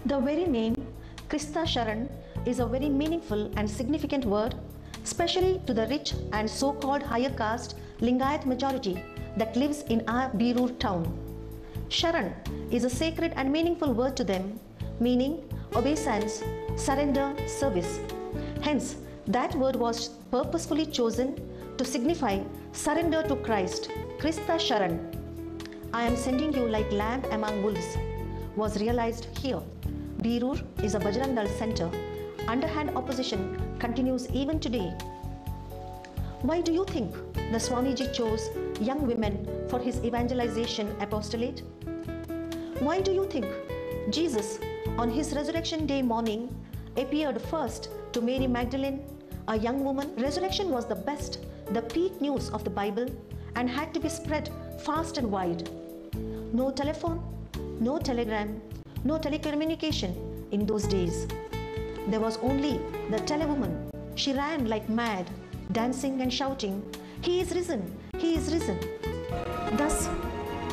The very name Krista Sharan is a very meaningful and significant word, especially to the rich and so-called higher caste Lingayat majority that lives in our Birur town. Sharan is a sacred and meaningful word to them, meaning obeisance, surrender, service. Hence, that word was purposefully chosen to signify surrender to Christ, Krista Sharan. I am sending you like lamb among wolves was realized here. Birur is a Bajrang Dal center. Underhand opposition continues even today. Why do you think the Swamiji chose young women for his evangelization apostolate? Why do you think Jesus, on his resurrection day morning, appeared first to Mary Magdalene, a young woman? Resurrection was the best, the peak news of the Bible, and had to be spread fast and wide. No telephone, no telegram, no telecommunication in those days. There was only the telewoman. She ran like mad, dancing and shouting, "He is risen! He is risen!" Thus,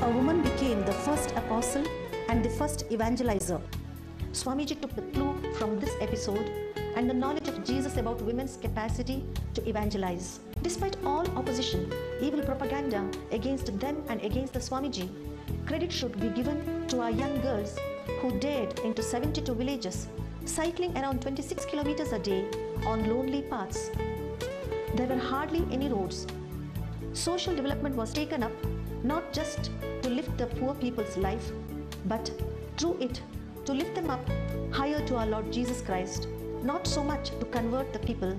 a woman became the first apostle and the first evangelizer. Swamiji took the clue from this episode and the knowledge of Jesus about women's capacity to evangelize. Despite all opposition, evil propaganda against them and against the Swamiji, credit should be given to our young girls who dared into 72 villages, cycling around 26 kilometers a day on lonely paths. There were hardly any roads. Social development was taken up not just to lift the poor people's life, but through it to lift them up higher to our Lord Jesus Christ, not so much to convert the people,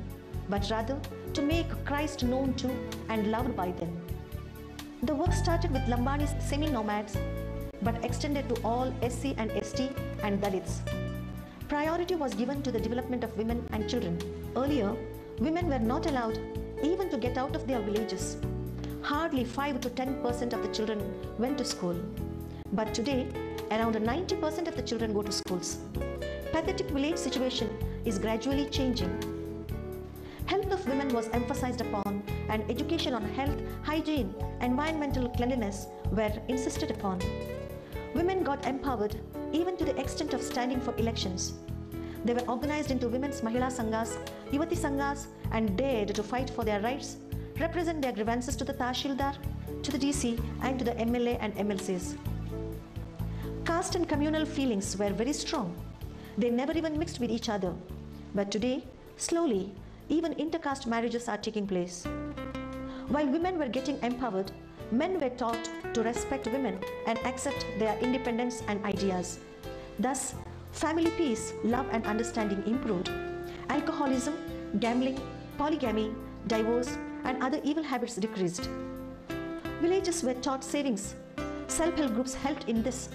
but rather to make Christ known to and loved by them. The work started with Lambani's semi-nomads, but extended to all SC and ST and Dalits. Priority was given to the development of women and children. Earlier, women were not allowed even to get out of their villages. Hardly 5 to 10% of the children went to school. But today, around 90% of the children go to schools. Pathetic village situation is gradually changing. Health of women was emphasized upon, and education on health, hygiene, environmental cleanliness were insisted upon. Women got empowered even to the extent of standing for elections. They were organized into women's Mahila Sanghas, Yuvati Sanghas, and dared to fight for their rights, represent their grievances to the Tahsildar, to the DC, and to the MLA and MLCs. Caste and communal feelings were very strong. They never even mixed with each other. But today, slowly, even intercaste marriages are taking place. While women were getting empowered, men were taught to respect women and accept their independence and ideas. Thus, family peace, love and understanding improved. Alcoholism, gambling, polygamy, divorce and other evil habits decreased. Villages were taught savings. Self-help groups helped in this.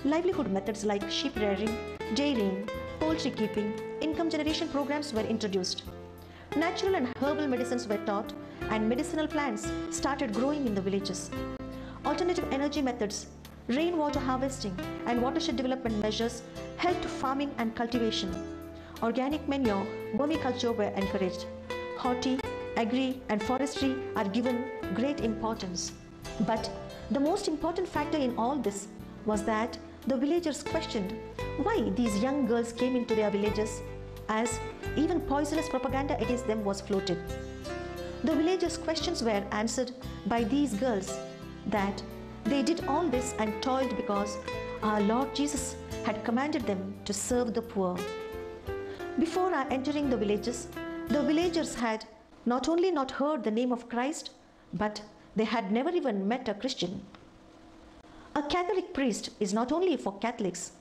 Livelihood methods like sheep rearing, dairying, poultry keeping, income generation programs were introduced. Natural and herbal medicines were taught and medicinal plants started growing in the villages. Alternative energy methods, rainwater harvesting and watershed development measures helped farming and cultivation. Organic manure, vermiculture were encouraged. Horti, agri and forestry are given great importance. But the most important factor in all this was that the villagers questioned why these young girls came into their villages, as even poisonous propaganda against them was floated. The villagers' questions were answered by these girls that they did all this and toiled because our Lord Jesus had commanded them to serve the poor. Before our entering the villages, the villagers had not only not heard the name of Christ, but they had never even met a Christian. A Catholic priest is not only for Catholics,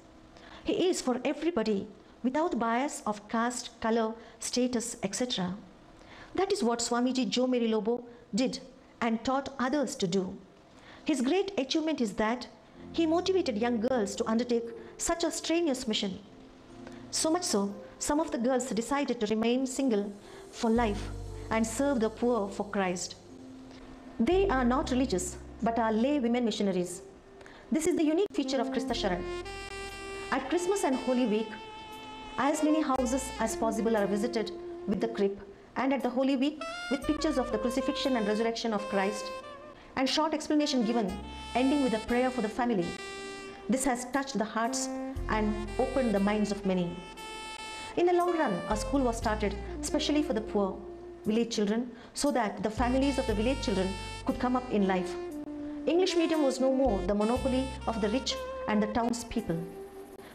he is for everybody without bias of caste, color, status, etc. That is what Swamiji Joe Mary Lobo did and taught others to do. His great achievement is that he motivated young girls to undertake such a strenuous mission. So much so, some of the girls decided to remain single for life and serve the poor for Christ. They are not religious, but are lay women missionaries. This is the unique feature of Krista Sharan. At Christmas and Holy Week, as many houses as possible are visited with the crib, and at the Holy Week with pictures of the crucifixion and resurrection of Christ, and short explanation given, ending with a prayer for the family. This has touched the hearts and opened the minds of many. In the long run, a school was started specially for the poor village children so that the families of the village children could come up in life. English medium was no more the monopoly of the rich and the townspeople.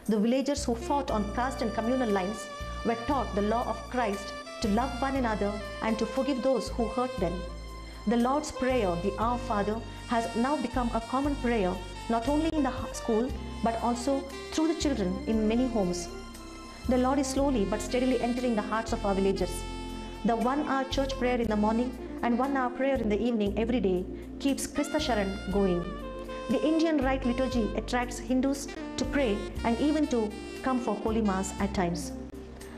The villagers who fought on caste and communal lines were taught the law of Christ to love one another and to forgive those who hurt them. The Lord's Prayer, the Our Father, has now become a common prayer not only in the school but also through the children in many homes. The Lord is slowly but steadily entering the hearts of our villagers. The 1-hour church prayer in the morning and 1-hour prayer in the evening every day keeps Krista Sharan going. The Indian Rite liturgy attracts Hindus to pray and even to come for Holy Mass at times.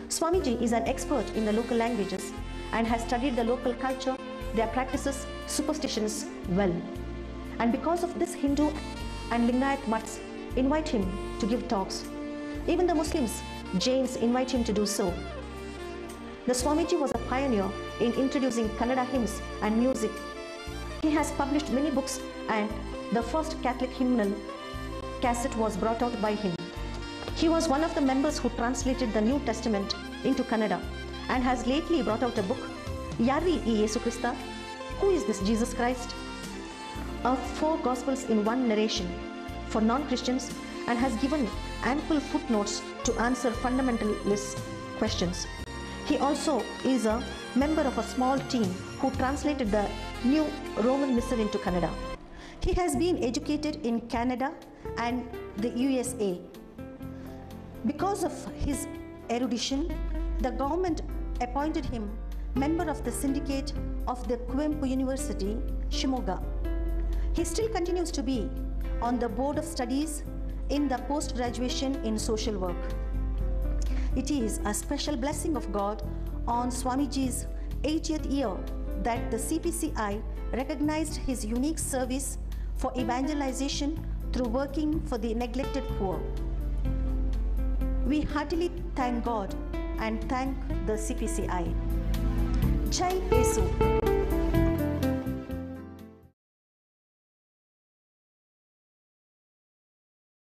Swamiji is an expert in the local languages and has studied the local culture, their practices, superstitions well. And because of this, Hindu and Lingayat mutts invite him to give talks. Even the Muslims, Jains, invite him to do so. The Swamiji was a pioneer in introducing Kannada hymns and music. He has published many books and the first Catholic hymnal cassette was brought out by him. He was one of the members who translated the New Testament into Kannada and has lately brought out a book, Yarri ee Yesu Krista? Who is this Jesus Christ? Of 4 Gospels in one narration for non-Christians and has given ample footnotes to answer fundamentalist questions. He also is a member of a small team who translated the New Roman Missal into Kannada. He has been educated in Canada and the USA. Because of his erudition, the government appointed him member of the syndicate of the Kuvempu University, Shimoga. He still continues to be on the board of studies in the post-graduation in social work. It is a special blessing of God on Swamiji's 80th year that the CPCI recognized his unique service for evangelization through working for the neglected poor. We heartily thank God and thank the CPCI. Jai Yesu.